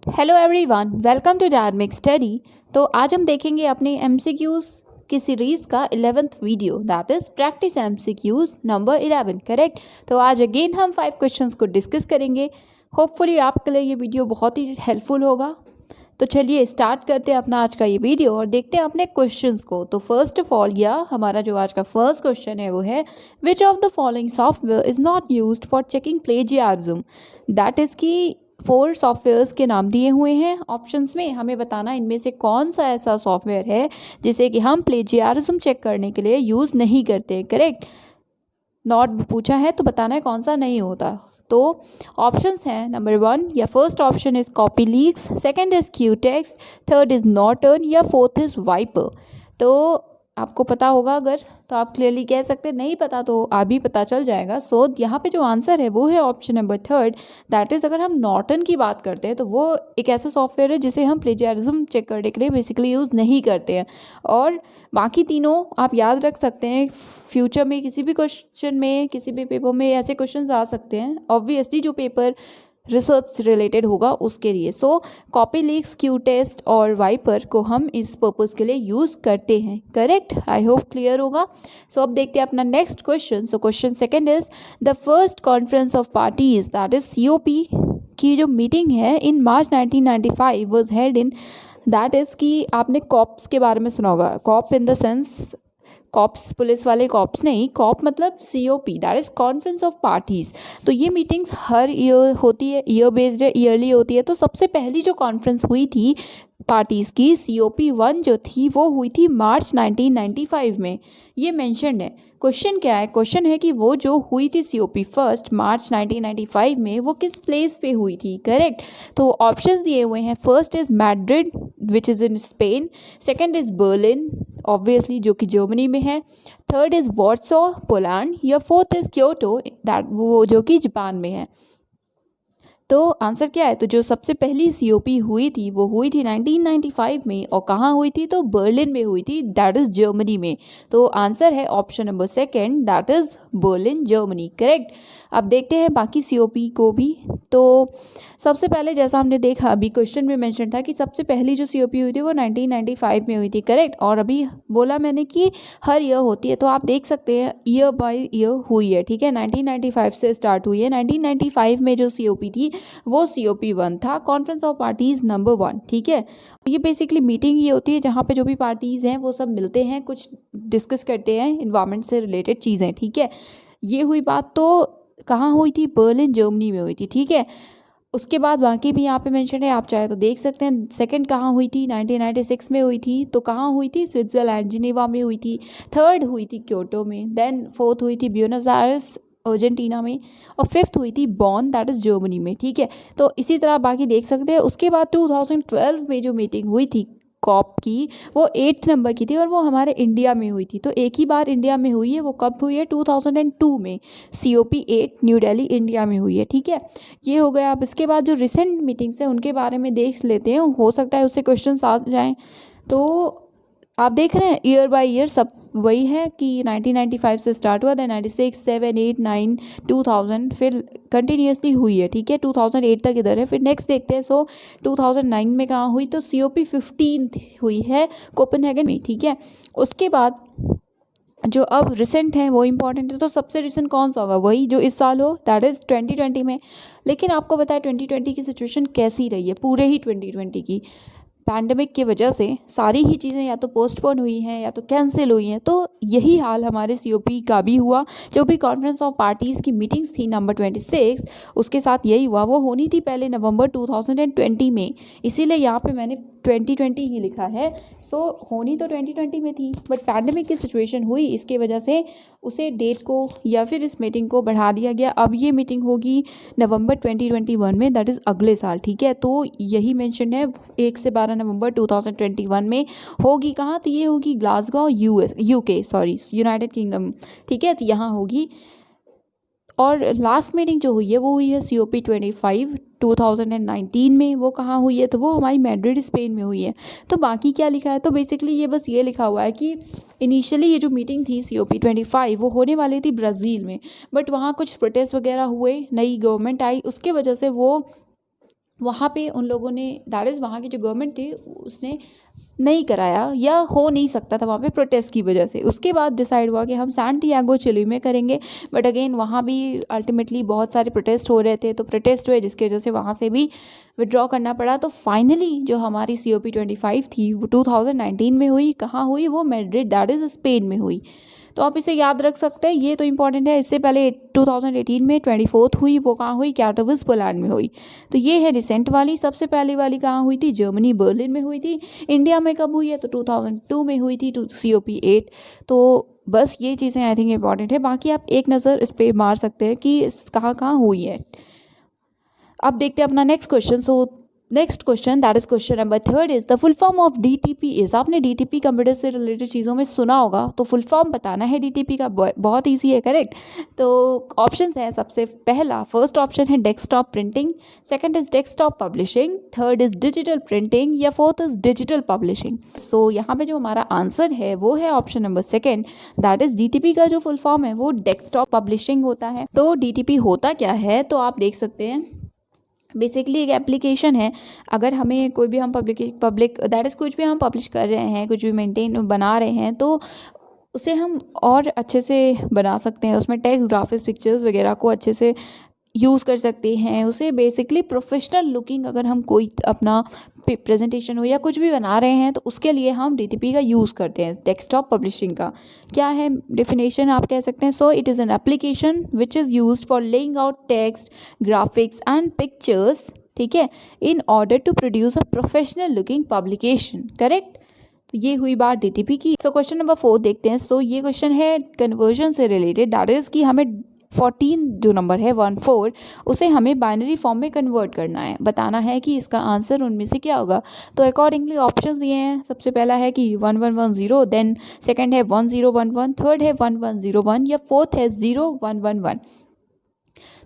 Hello everyone, welcome to dynamic study. तो आज हम देखेंगे अपने एमसीक्यूज़ की सीरीज़ का 11th video, that is practice MCQs number 11। Correct. तो आज अगेन हम 5 क्वेश्चंस को डिस्कस करेंगे। होपफुली आपके लिए ये वीडियो बहुत ही हेल्पफुल होगा। तो चलिए स्टार्ट करते हैं अपना आज का ये वीडियो और देखते हैं अपने क्वेश्चंस को। तो फर्स्ट ऑफ ऑल हमारा जो आज का फर्स्ट क्वेश्चन है वो है, विच of the following software is not used for checking plagiarism. That is की 4 सॉफ्टवेयर्स के नाम दिए हुए हैं ऑप्शंस में, हमें बताना इनमें से कौन सा ऐसा सॉफ्टवेयर है जिसे कि हम प्लेजियारिज्म चेक करने के लिए यूज़ नहीं करते। करेक्ट। नॉट पूछा है तो बताना है कौन सा नहीं होता। तो ऑप्शंस हैं, नंबर 1 या first option is Copyleaks, second is Quetext, third is Norton या फोर्थ इज वाइपर। तो आपको पता होगा अगर तो आप क्लियरली कह सकते हैं, नहीं पता तो अभी पता चल जाएगा। सो यहाँ पे जो आंसर है वो है option number third, that is अगर हम नॉर्टन की बात करते हैं तो वो एक ऐसा सॉफ्टवेयर है जिसे हम प्लेजियरिज्म चेक करने के लिए बेसिकली यूज़ नहीं करते हैं। और बाकी तीनों आप याद रख सकते हैं, फ्यूचर में किसी भी क्वेश्चन में किसी भी पेपर में ऐसे क्वेश्चन आ सकते हैं, ऑब्वियसली जो पेपर रिसर्च रिलेटेड होगा उसके लिए। So Copyleaks, Quetext और वाइपर को हम इस पर्पज़ के लिए यूज़ करते हैं। करेक्ट। आई होप क्लियर होगा। सो अब देखते हैं अपना next question. So question second is, the first conference of parties that is COP की जो मीटिंग है in March 1995 was held in, that is कि आपने कॉप्स के बारे में सुना होगा। Cop in the sense cops police वाले कॉप्स नहीं, कॉप मतलब COP that is conference of parties. तो ये मीटिंग्स हर ईयर होती है, ईयर बेस्ड है, ईयरली होती है। तो सबसे पहली जो कॉन्फ्रेंस हुई थी पार्टीज़ की, COP 1 जो थी वो हुई थी मार्च 1995 में, ये मेंशन्ड है। क्वेश्चन क्या है, क्वेश्चन है कि वो जो हुई थी COP फर्स्ट मार्च 1995 में वो किस प्लेस पे हुई थी। करेक्ट। तो ऑप्शंस दिए हुए हैं, first is Madrid which is in Spain, second is Berlin obviously जो कि जर्मनी में है, थर्ड इज़ वॉर्सो पोलैंड, या फोर्थ इज़ क्योटो दैट वो जो कि जापान में है। तो आंसर क्या है, तो जो सबसे पहली COP हुई थी वो हुई थी 1995 में, और कहाँ हुई थी, तो बर्लिन में हुई थी, दैट इज़ जर्मनी में। तो आंसर है option number second, that is Berlin Germany. Correct. अब देखते हैं बाकी COP को भी। तो सबसे पहले जैसा हमने देखा अभी क्वेश्चन में मेंशन था कि सबसे पहली जो COP हुई थी वो 1995 में हुई थी। करेक्ट। और अभी बोला मैंने कि हर ईयर होती है, तो आप देख सकते हैं ईयर बाय ईयर हुई है। ठीक है, 1995 से स्टार्ट हुई है। 1995 में जो COP थी वो COP 1 था, कॉन्फ्रेंस ऑफ पार्टीज़ नंबर 1। ठीक है, ये बेसिकली मीटिंग ये होती है जहाँ पे जो भी पार्टीज़ हैं वो सब मिलते हैं, कुछ डिस्कस करते हैं इन्वायरमेंट से रिलेटेड चीज़ें। ठीक है, ये हुई बात। तो कहाँ हुई थी, बर्लिन जर्मनी में हुई थी। ठीक है, उसके बाद बाकी भी यहाँ पे मेंशन है, आप चाहे तो देख सकते हैं। सेकंड कहाँ हुई थी, 1996 में हुई थी। तो कहाँ हुई थी, स्विट्ज़रलैंड जिनेवा में हुई थी। थर्ड हुई थी क्योटो में, देन फोर्थ हुई थी ब्यूनस आयर्स अर्जेंटीना में, और फिफ्थ हुई थी बॉन दैट इज़ जर्मनी में। ठीक है, तो इसी तरह बाकी देख सकते हैं। उसके बाद 2012 में जो मीटिंग हुई थी कॉप की, वो 8th नंबर की थी और वो हमारे इंडिया में हुई थी। तो एक ही बार इंडिया में हुई है, वो कब हुई है, 2002 में। COP 8 न्यू दिल्ली इंडिया में हुई है। ठीक है, ये हो गया। अब इसके बाद जो रिसेंट मीटिंग्स हैं उनके बारे में देख लेते हैं, हो सकता है उससे क्वेश्चन आ जाएँ। तो आप देख रहे हैं ईयर बाय ईयर सब वही है कि 1995 से स्टार्ट हुआ, देन 96, 7, 8, 9, 2000 फिर कंटिन्यूसली हुई है। ठीक है, 2008 तक इधर है। फिर नेक्स्ट देखते हैं। सो 2009 में कहाँ हुई, तो COP 15 हुई है कोपेनहेगन में। ठीक है, उसके बाद जो अब रिसेंट है वो इम्पॉर्टेंट है। तो सबसे रिसेंट कौन सा होगा, वही जो इस साल हो, दैट इज़ 2020 में। लेकिन आपको पता है 2020 की सिचुएशन कैसी रही है, पूरे ही 2020 की पैंडमिक की वजह से सारी ही चीज़ें या तो पोस्टपोन हुई हैं या तो कैंसिल हुई हैं। तो यही हाल हमारे COP का भी हुआ। जो भी कॉन्फ्रेंस ऑफ पार्टीज़ की मीटिंग्स थी नंबर 26, उसके साथ यही हुआ। वो होनी थी पहले नवंबर 2020 में, इसीलिए यहाँ पे मैंने 2020 ही लिखा है। सो होनी तो 2020 में थी, बट पैंडमिक की सिचुएशन हुई, इसके वजह से उसे डेट को या फिर इस मीटिंग को बढ़ा दिया गया। अब ये मीटिंग होगी नवंबर 2021 में, दैट इज़ अगले साल। ठीक है, तो यही मेंशन है 1 से 12 नवंबर 2021 में होगी। कहाँ, तो ये होगी Glasgow UK, sorry United kingdom. ठीक है, तो यहाँ होगी। और लास्ट मीटिंग जो हुई है वो हुई है COP 25 2019 में। वो कहाँ हुई है, तो वो हमारी मैड्रिड स्पेन में हुई है। तो बाकी क्या लिखा है, तो बेसिकली ये बस ये लिखा हुआ है कि इनिशियली ये जो मीटिंग थी COP 25 वो होने वाली थी ब्राज़ील में, बट वहाँ कुछ प्रोटेस्ट वगैरह हुए, नई गवर्नमेंट आई, उसके वजह से वो वहाँ पे उन लोगों ने दैट इज़ वहाँ की जो गवर्नमेंट थी उसने नहीं कराया या हो नहीं सकता था वहाँ पे प्रोटेस्ट की वजह से। उसके बाद डिसाइड हुआ कि हम सैंटियागो चिली में करेंगे, बट अगेन वहाँ भी अल्टीमेटली बहुत सारे प्रोटेस्ट हो रहे थे, तो प्रोटेस्ट हुए जिसकी वजह से वहाँ से भी विड्रॉ करना पड़ा। तो फाइनली जो हमारी COP25 थी वो 2019 में हुई। कहाँ हुई? वो मैड्रिड दैट इज़ स्पेन में हुई। तो आप इसे याद रख सकते हैं, ये तो इंपॉर्टेंट है। इससे पहले 2018 में 24th हुई, वो कहाँ हुई? कैटोविस पोलैंड में हुई। तो ये है रिसेंट वाली। सबसे पहली वाली कहाँ हुई थी? जर्मनी बर्लिन में हुई थी। इंडिया में कब हुई है? तो 2002 में हुई थी, COP8। तो बस ये चीज़ें आई थिंक इंपॉर्टेंट है। बाकी आप एक नज़र इस पर मार सकते हैं कि कहाँ कहाँ हुई है। अब देखते हैं अपना next question. So next question that is question number 3 is the full form of DTP is. आपने DTP कंप्यूटर से रिलेटेड चीज़ों में सुना होगा, तो फुल फॉर्म बताना है DTP का। बहुत ईजी है, करेक्ट। तो ऑप्शन है, सबसे पहला फर्स्ट ऑप्शन है desktop printing, second is desktop publishing, third is digital printing, या फोर्थ इज डिजिटल पब्लिशिंग। सो यहाँ पे जो हमारा आंसर है वो है option number second, that is DTP का जो फुल फॉर्म है वो डेस्कटॉप पब्लिशिंग होता है। तो DTP होता क्या है? तो आप देख सकते हैं बेसिकली एक एप्लीकेशन है। अगर हमें कोई भी हम पब्लिक दैट इज़ कुछ भी हम पब्लिश कर रहे हैं, कुछ भी मेंटेन बना रहे हैं, तो उसे हम और अच्छे से बना सकते हैं। उसमें टेक्स्ट, ग्राफिक्स, पिक्चर्स वगैरह को अच्छे से यूज़ कर सकते हैं। उसे बेसिकली प्रोफेशनल लुकिंग अगर हम कोई अपना प्रेजेंटेशन हो या कुछ भी बना रहे हैं, तो उसके लिए हम DTP का यूज़ करते हैं। डेस्कटॉप पब्लिशिंग का क्या है डेफिनेशन आप कह सकते हैं? So it is an application which is used for laying out text, graphics and pictures, ठीक है, in order to produce a professional looking publication, correct. तो ये हुई बात DTP की। सो क्वेश्चन नंबर 4 देखते हैं। सो ये क्वेश्चन है कन्वर्जन से रिलेटेड, दैट इज़ कि हमें 14 जो नंबर है 14 उसे हमें बाइनरी फॉर्म में कन्वर्ट करना है। बताना है कि इसका आंसर उनमें से क्या होगा। तो अकॉर्डिंगली ऑप्शंस दिए हैं। सबसे पहला है कि 1110, देन सेकंड है 1011, थर्ड है 1101, या फोर्थ है 0111।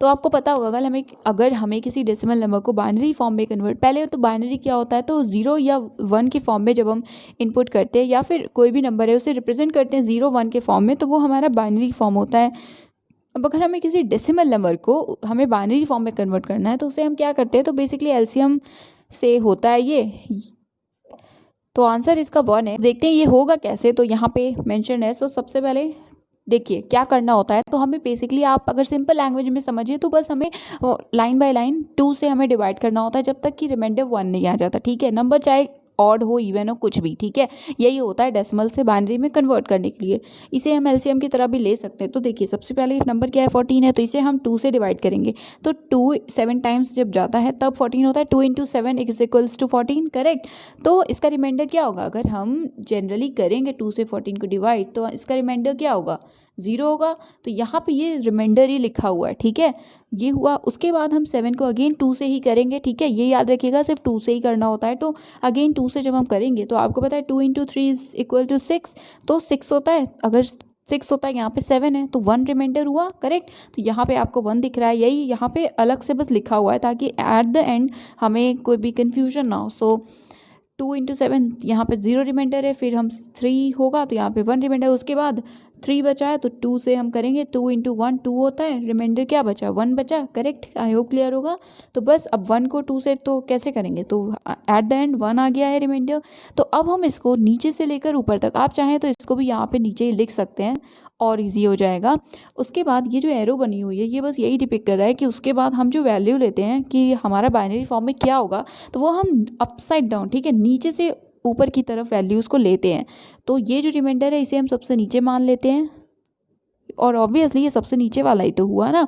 तो आपको पता होगा अगर हमें किसी डेसिमल नंबर को बाइनरी फॉर्म में कन्वर्ट, पहले तो बाइनरी क्या होता है? तो 0 या 1 के फॉर्म में जब हम इनपुट करते हैं या फिर कोई भी नंबर है उसे रिप्रेजेंट करते हैं 0 1 के फॉर्म में, तो वो हमारा बाइनरी फॉर्म होता है। अब अगर हमें किसी डेसिमल नंबर को हमें बाइनरी फॉर्म में कन्वर्ट करना है, तो उसे हम क्या करते हैं? तो बेसिकली LCM से होता है ये। तो आंसर इसका 1 है। देखते हैं ये होगा कैसे। तो यहाँ पे मेंशन है। सो सबसे पहले देखिए क्या करना होता है। तो हमें बेसिकली, आप अगर सिंपल लैंग्वेज में समझिए तो बस हमें लाइन बाय लाइन 2 से हमें डिवाइड करना होता है जब तक कि रिमाइंडर 1 नहीं आ जाता, ठीक है। नंबर चाहे ऑड हो, इवन हो, कुछ भी, ठीक है। यही होता है डेसिमल से बाइनरी में कन्वर्ट करने के लिए। इसे हम LCM की तरह भी ले सकते हैं। तो देखिए सबसे पहले नंबर क्या है? 14 है, तो इसे हम 2 से डिवाइड करेंगे। तो 2 7 टाइम्स जब जाता है तब 14 होता है। 2 × 7 = 14, करेक्ट। तो इसका रिमाइंडर क्या होगा? अगर हम जनरली करेंगे 2 से 14 को डिवाइड, तो इसका रिमाइंडर क्या होगा? 0 होगा। तो यहाँ पे ये रिमाइंडर ही लिखा हुआ है, ठीक है। ये हुआ। उसके बाद हम 7 को अगेन 2 से ही करेंगे, ठीक है। ये याद रखिएगा, सिर्फ 2 से ही करना होता है। तो अगेन 2 से जब हम करेंगे तो आपको पता है 2 × 3 = 6, तो 6 होता है। अगर 6 होता है, यहाँ पे 7 है, तो 1 रिमाइंडर हुआ, करेक्ट। तो यहाँ पे आपको 1 दिख रहा है, यही यहाँ पे अलग से बस लिखा हुआ है ताकि एट द एंड हमें कोई भी कन्फ्यूजन ना हो। सो 2 × 7 यहाँ पे 0 रिमाइंडर है, फिर हम 3 होगा तो यहाँ पे 1 रिमाइंडर, उसके बाद 3 बचा है तो 2 से हम करेंगे। 2 × 1 2 होता है, रिमाइंडर क्या बचा? 1 बचा, करेक्ट। आई होप क्लियर होगा। तो बस अब 1 को 2 से तो कैसे करेंगे? तो एट द एंड 1 आ गया है रिमाइंडर। तो अब हम इसको नीचे से लेकर ऊपर तक, आप चाहें तो इसको भी यहाँ पे नीचे ही लिख सकते हैं और इजी हो जाएगा। उसके बाद ये जो एरो बनी हुई है ये बस यही डिपिक्ट कर रहा है कि उसके बाद हम जो वैल्यू लेते हैं कि हमारा बाइनरी फॉर्म में क्या होगा, तो वो हम अपसाइड डाउन, ठीक है, नीचे से ऊपर की तरफ वैल्यूज़ को लेते हैं। तो ये जो रिमाइंडर है इसे हम सबसे नीचे मान लेते हैं, और ऑब्वियसली ये सबसे नीचे वाला ही तो हुआ ना,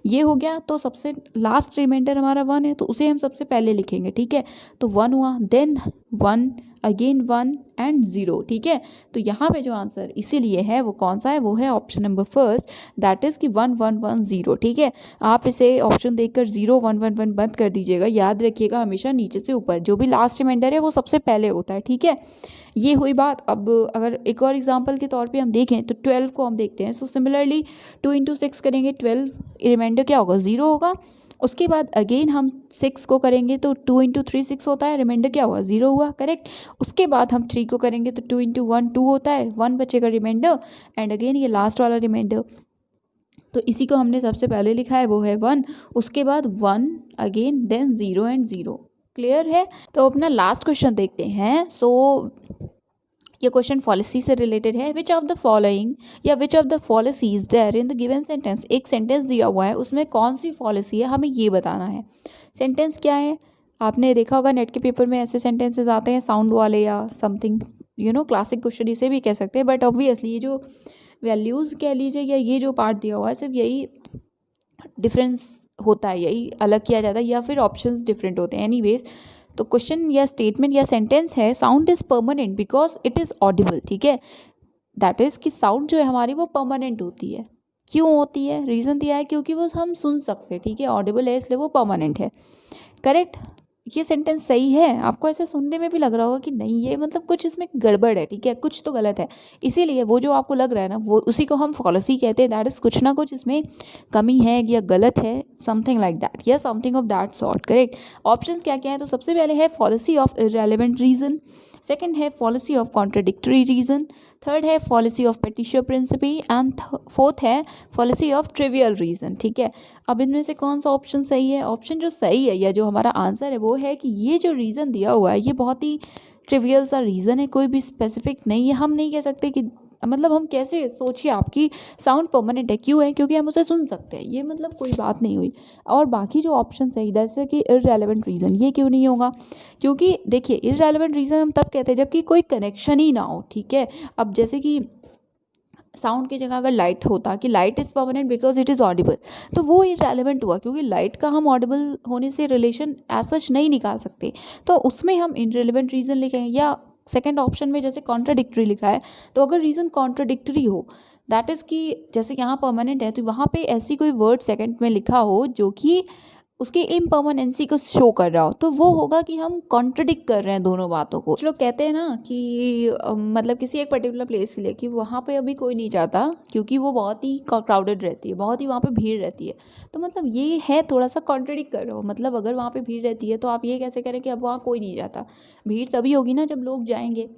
ये हो गया। तो सबसे लास्ट रिमाइंडर हमारा 1 है, तो उसे हम सबसे पहले लिखेंगे, ठीक है। तो 1 हुआ, देन 1, अगेन 1 एंड 0, ठीक है। तो यहाँ पे जो आंसर इसीलिए है वो कौन सा है? वो है option number first, that is कि 1110, ठीक है। आप इसे ऑप्शन देखकर 0 1 1 1 बंद कर दीजिएगा। याद रखिएगा हमेशा नीचे से ऊपर, जो भी लास्ट रिमाइंडर है वो सबसे पहले होता है, ठीक है। ये हुई बात। अब अगर एक और एग्जांपल के तौर पे हम देखें तो 12 को हम देखते हैं। सो सिमिलरली 2 × 6 करेंगे, 12 रिमाइंडर क्या होगा? 0 होगा। उसके बाद अगेन हम 6 को करेंगे तो 2 × 3 6 होता है, रिमाइंडर क्या हुआ? 0 हुआ, करेक्ट। उसके बाद हम 3 को करेंगे तो 2 × 1 2 होता है, 1 बचेगा रिमाइंडर, एंड अगेन ये लास्ट वाला रिमाइंडर। तो इसी को हमने सबसे पहले लिखा है, वो है 1, उसके बाद 1 अगेन, देन 0 एंड 0। क्लियर है? तो अपना लास्ट क्वेश्चन देखते हैं। सो ये क्वेश्चन पॉलिसी से रिलेटेड है। विच ऑफ द फॉलोइंग या which of the policies there in the given sentence, एक सेंटेंस दिया हुआ है, उसमें कौन सी पॉलिसी है, हमें ये बताना है। सेंटेंस क्या है? आपने देखा होगा नेट के पेपर में ऐसे सेंटेंसेस आते हैं साउंड वाले या समथिंग, क्लासिक क्वेश्चन इसे भी कह सकते हैं, बट ऑब्वियसली ये जो वैल्यूज़ कह लीजिए या ये जो पार्ट दिया हुआ है, सिर्फ यही डिफरेंस होता है, यही अलग किया जाता है, या फिर ऑप्शंस डिफरेंट होते हैं। एनीवेज, तो क्वेश्चन या स्टेटमेंट या सेंटेंस है, sound is permanent because it is Audible. ठीक है, दैट इज़ कि साउंड जो है हमारी वो परमानेंट होती है। क्यों होती है? रीज़न दिया है क्योंकि वो हम सुन सकते हैं। ठीक है, ऑडिबल है इसलिए वो परमानेंट है। करेक्ट? ये सेंटेंस सही है? आपको ऐसे सुनने में भी लग रहा होगा कि नहीं, ये मतलब कुछ इसमें गड़बड़ है, ठीक है, कुछ तो गलत है। इसीलिए वो जो आपको लग रहा है ना, वो उसी को हम फॉलिसी कहते हैं। दैट इज़ कुछ ना कुछ इसमें कमी है या गलत है, समथिंग लाइक दैट या something of that sort. Correct? Options क्या क्या है? तो सबसे पहले है policy of irrelevant reason, second है policy of contradictory reason, third है policy of petitio principii, and fourth है पॉलिसी ऑफ ट्रिवियल रीजन। ठीक है, अब इनमें से कौन सा ऑप्शन सही है? ऑप्शन जो सही है या जो हमारा आंसर है वो है कि ये जो रीज़न दिया हुआ है ये बहुत ही ट्रिवियल सा रीज़न है, कोई भी स्पेसिफिक नहीं है। हम नहीं कह सकते कि, मतलब हम कैसे, सोचिए आपकी साउंड परमानेंट है, क्यों है? क्योंकि हम उसे सुन सकते हैं, ये मतलब कोई बात नहीं हुई। और बाकी जो ऑप्शन है जैसे कि इररेलेवेंट रीज़न, ये क्यों नहीं होगा? क्योंकि देखिए, इररेलेवेंट रीज़न हम तब कहते हैं जबकि कोई कनेक्शन ही ना हो। ठीक है, अब जैसे कि साउंड की जगह अगर लाइट होता कि light is permanent because it is Audible, तो वो इररेलेवेंट हुआ, क्योंकि लाइट का हम ऑडिबल होने से रिलेशन एज सच नहीं निकाल सकते, तो उसमें हम इररेलेवेंट रीज़न लिखेंगे। या सेकंड ऑप्शन में जैसे कॉन्ट्राडिक्टरी लिखा है, तो अगर रीज़न कॉन्ट्राडिक्टरी हो, दैट इज़ कि जैसे यहाँ परमानेंट है तो वहाँ पे ऐसी कोई वर्ड सेकंड में लिखा हो जो कि उसकी इम्पर्मानेंसी को शो कर रहा हो, तो वो होगा कि हम कॉन्ट्रडिक्ट कर रहे हैं दोनों बातों को। कुछ लोग कहते हैं ना कि मतलब किसी एक पर्टिकुलर प्लेस के लिए कि वहाँ पे अभी कोई नहीं जाता क्योंकि वो बहुत ही क्राउडेड रहती है, बहुत ही वहाँ पे भीड़ रहती है। तो मतलब ये है, थोड़ा सा कॉन्ट्रडिक्ट कर रहे हो। मतलब अगर वहाँ पे भीड़ रहती है तो आप ये कैसे करें कि अब वहाँ कोई नहीं जाता? भीड़ तभी होगी ना जब लोग जाएंगे।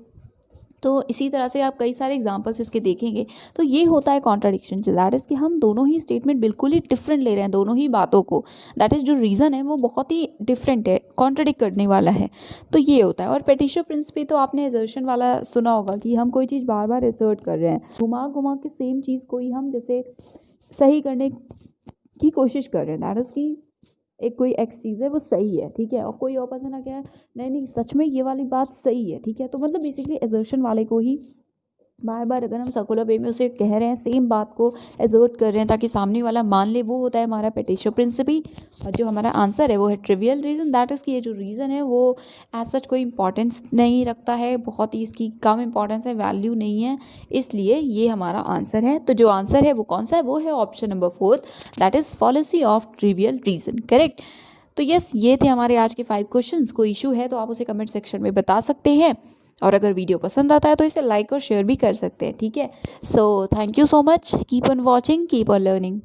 तो इसी तरह से आप कई सारे एग्जांपल्स इसके देखेंगे। तो ये होता है कॉन्ट्राडिक्शन, दैट इज़ कि हम दोनों ही स्टेटमेंट बिल्कुल ही डिफरेंट ले रहे हैं, दोनों ही बातों को। दैट इज़ जो रीज़न है वो बहुत ही डिफरेंट है, कॉन्ट्राडिक्ट करने वाला है। तो ये होता है। और पेटिशो प्रिंसिपी तो आपने एजर्शन वाला सुना होगा कि हम कोई चीज़ बार बार एसर्ट कर रहे हैं, घुमा घुमा के सेम चीज़ को ही हम जैसे सही करने की कोशिश कर रहे हैं। दैट इज़ कि एक कोई एक्स चीज़ है वो सही है, ठीक है, और कोई और पर्सन आ गया नहीं नहीं सच में ये वाली बात सही है, ठीक है। तो मतलब बेसिकली एजर्शन वाले को ही बार बार अगर हम सर्कुलर वे में उसे कह रहे हैं, सेम बात को एजर्ट कर रहे हैं ताकि सामने वाला मान ले, वो होता है हमारा पेटिशो प्रिंसिपी। और जो हमारा आंसर है वो है ट्रिवियल रीज़न। दैट इज़ कि ये जो रीज़न है वो एज सच कोई इंपॉर्टेंस नहीं रखता है, बहुत ही इसकी कम इंपॉर्टेंस है, वैल्यू नहीं है, इसलिए ये हमारा आंसर है। तो जो आंसर है वो कौन सा है? वो है option number 4, that is policy of trivial reason. Correct? तो यस, ये थे हमारे आज के 5 क्वेश्चंस। कोई इशू है तो आप उसे कमेंट सेक्शन में बता सकते हैं, और अगर वीडियो पसंद आता है तो इसे लाइक और शेयर भी कर सकते हैं। ठीक है, so thank you so much, keep on watching, keep on learning.